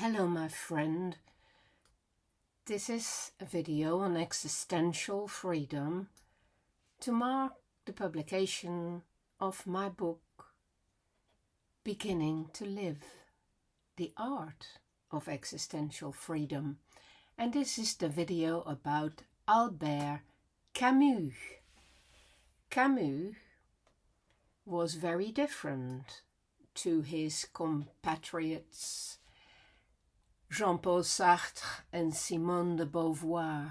Hello, my friend. This is a video on existential freedom to mark the publication of my book, Beginning to Live, the Art of Existential Freedom. And this is the video about Albert Camus. Camus was very different to his compatriots Jean-Paul Sartre and Simone de Beauvoir,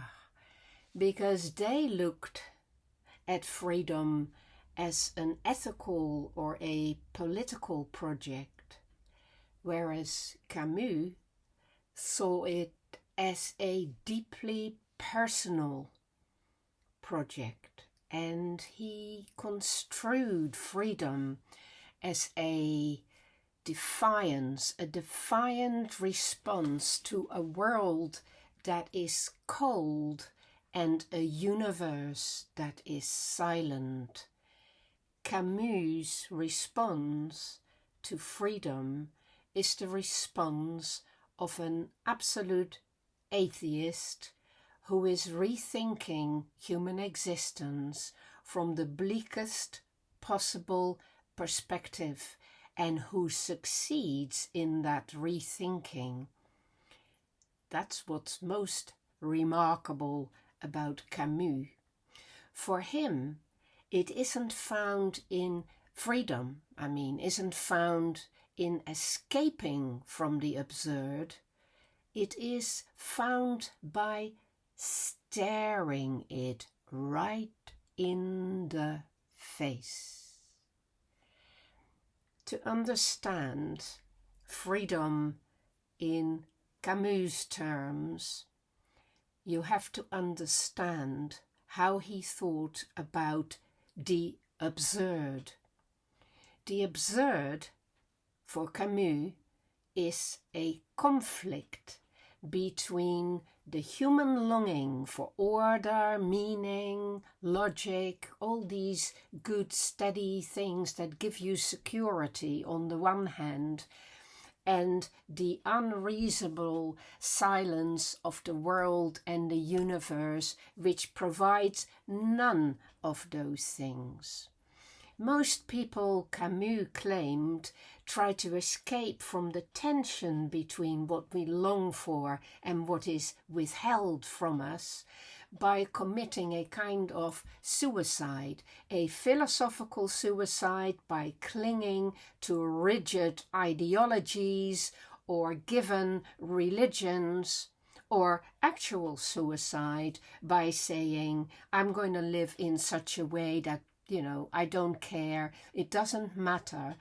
because they looked at freedom as an ethical or a political project, whereas Camus saw it as a deeply personal project, and he construed freedom as a defiant response to a world that is cold and a universe that is silent. Camus' response to freedom is the response of an absolute atheist who is rethinking human existence from the bleakest possible perspective, and who succeeds in that rethinking. That's what's most remarkable about Camus. For him, it isn't found in freedom, isn't found in escaping from the absurd. It is found by staring it right in the face. To understand freedom in Camus' terms, you have to understand how he thought about the absurd. The absurd, for Camus, is a conflict between the human longing for order, meaning, logic, all these good, steady things that give you security on the one hand, and the unreasonable silence of the world and the universe, which provides none of those things. Most people, Camus claimed, try to escape from the tension between what we long for and what is withheld from us by committing a kind of suicide, a philosophical suicide by clinging to rigid ideologies or given religions, or actual suicide by saying, I'm going to live in such a way that I don't care, it doesn't matter.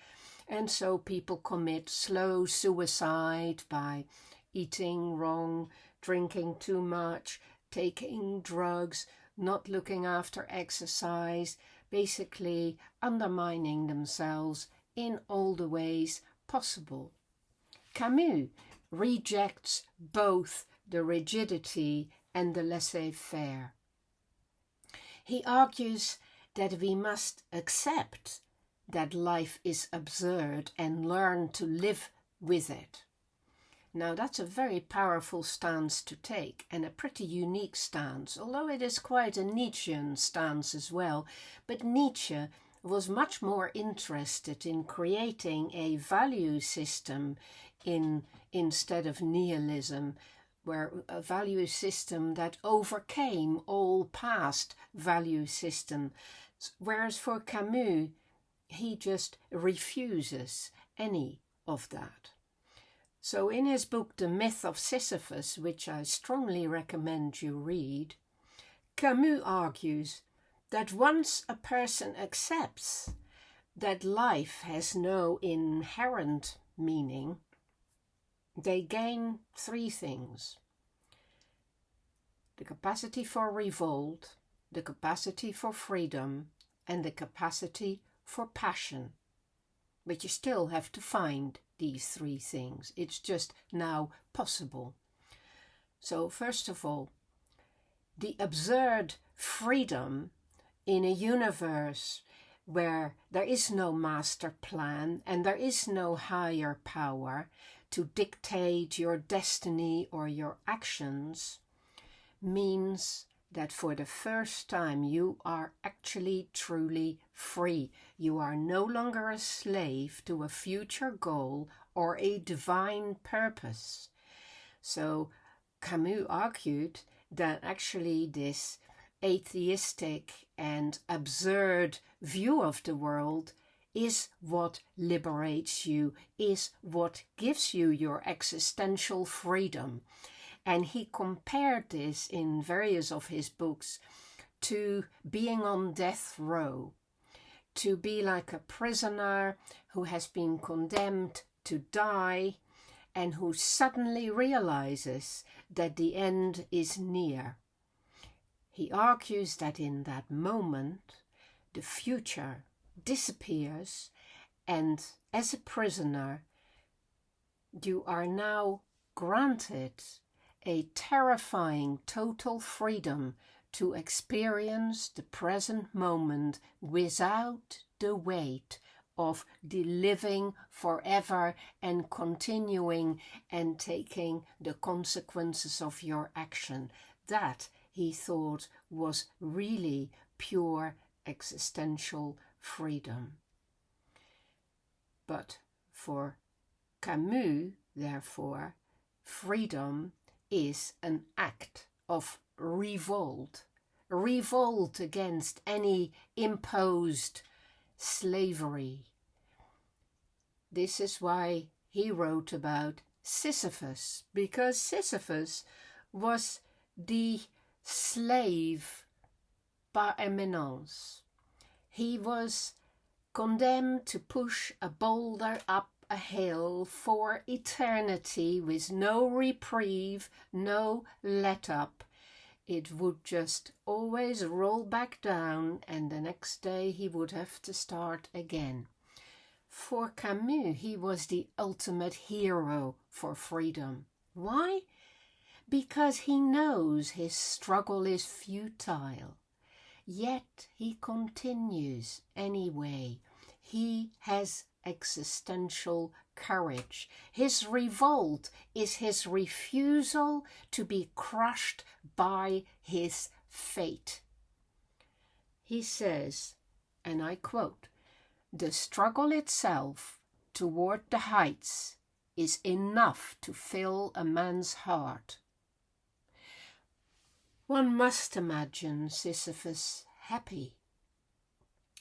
And so people commit slow suicide by eating wrong, drinking too much, taking drugs, not looking after exercise, basically undermining themselves in all the ways possible. Camus rejects both the rigidity and the laissez-faire. He argues that we must accept that life is absurd and learn to live with it. Now, that's a very powerful stance to take, and a pretty unique stance, although it is quite a Nietzschean stance as well. But Nietzsche was much more interested in creating a value system instead of nihilism, where a value system that overcame all past value systems. Whereas for Camus, he just refuses any of that. So in his book, The Myth of Sisyphus, which I strongly recommend you read, Camus argues that once a person accepts that life has no inherent meaning, they gain three things: the capacity for revolt, the capacity for freedom, and the capacity for passion. But you still have to find these three things. It's just now possible. So first of all, the absurd freedom in a universe where there is no master plan and there is no higher power to dictate your destiny or your actions, means that for the first time you are actually truly free. You are no longer a slave to a future goal or a divine purpose. So Camus argued that actually this atheistic and absurd view of the world is what liberates you, is what gives you your existential freedom. And he compared this in various of his books to being on death row, to be like a prisoner who has been condemned to die and who suddenly realizes that the end is near. He argues that in that moment, the future disappears, and as a prisoner, you are now granted a terrifying total freedom to experience the present moment without the weight of the living forever and continuing and taking the consequences of your action. That, he thought, was really pure existential freedom. But for Camus, therefore, freedom is an act of revolt against any imposed slavery. This is why he wrote about Sisyphus, because Sisyphus was the slave par eminence. He was condemned to push a boulder up a hill for eternity with no reprieve, no let up. It would just always roll back down, and the next day he would have to start again. For Camus, he was the ultimate hero for freedom. Why? Because he knows his struggle is futile. Yet he continues anyway. He has existential courage. His revolt is his refusal to be crushed by his fate. He says, and I quote, "The struggle itself toward the heights is enough to fill a man's heart." One must imagine Sisyphus happy.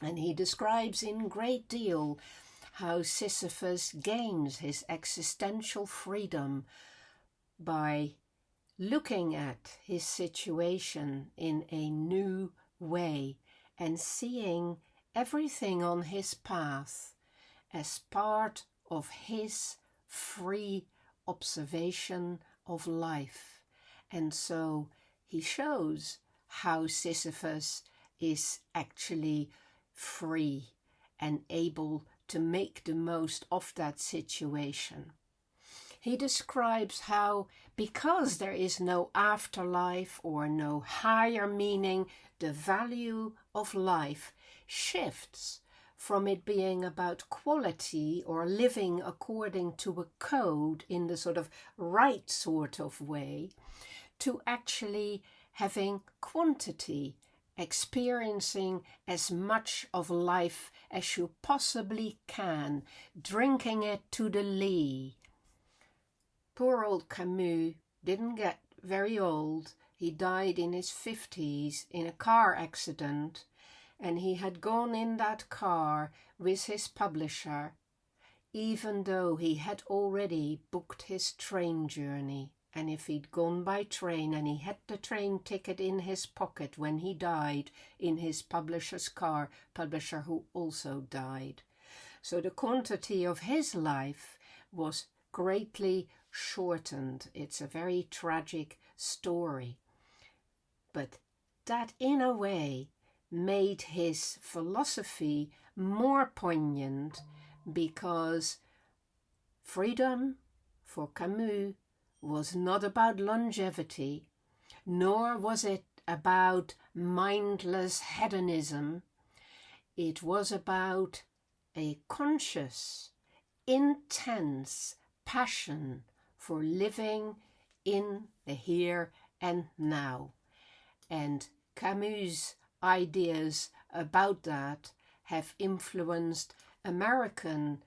And he describes in great deal how Sisyphus gains his existential freedom by looking at his situation in a new way and seeing everything on his path as part of his free observation of life. And so he shows how Sisyphus is actually free and able to make the most of that situation. He describes how, because there is no afterlife or no higher meaning, the value of life shifts from it being about quality or living according to a code in the sort of right sort of way, to actually having quantity, experiencing as much of life as you possibly can, drinking it to the lee. Poor old Camus didn't get very old. He died in his 50s in a car accident, and he had gone in that car with his publisher, even though he had already booked his train journey. And if he'd gone by train and he had the train ticket in his pocket when he died in his publisher's car, publisher who also died. So the quantity of his life was greatly shortened. It's a very tragic story. But that in a way made his philosophy more poignant, because freedom for Camus was not about longevity, nor was it about mindless hedonism. It was about a conscious, intense passion for living in the here and now. And Camus' ideas about that have influenced American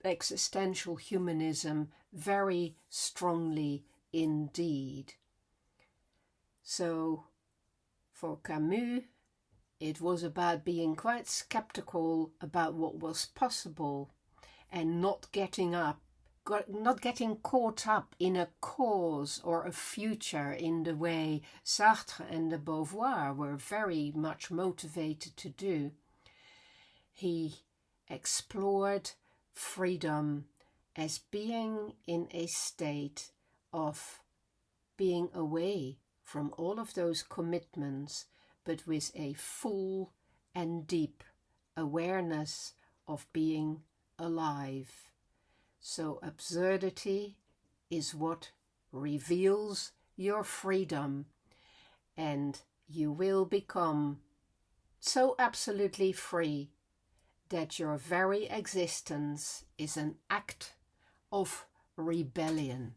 existential humanism very strongly indeed. So for Camus, it was about being quite skeptical about what was possible and not getting caught up in a cause or a future in the way Sartre and de Beauvoir were very much motivated to do. He explored freedom as being in a state of being away from all of those commitments, but with a full and deep awareness of being alive. So absurdity is what reveals your freedom, and you will become so absolutely free that your very existence is an act of rebellion.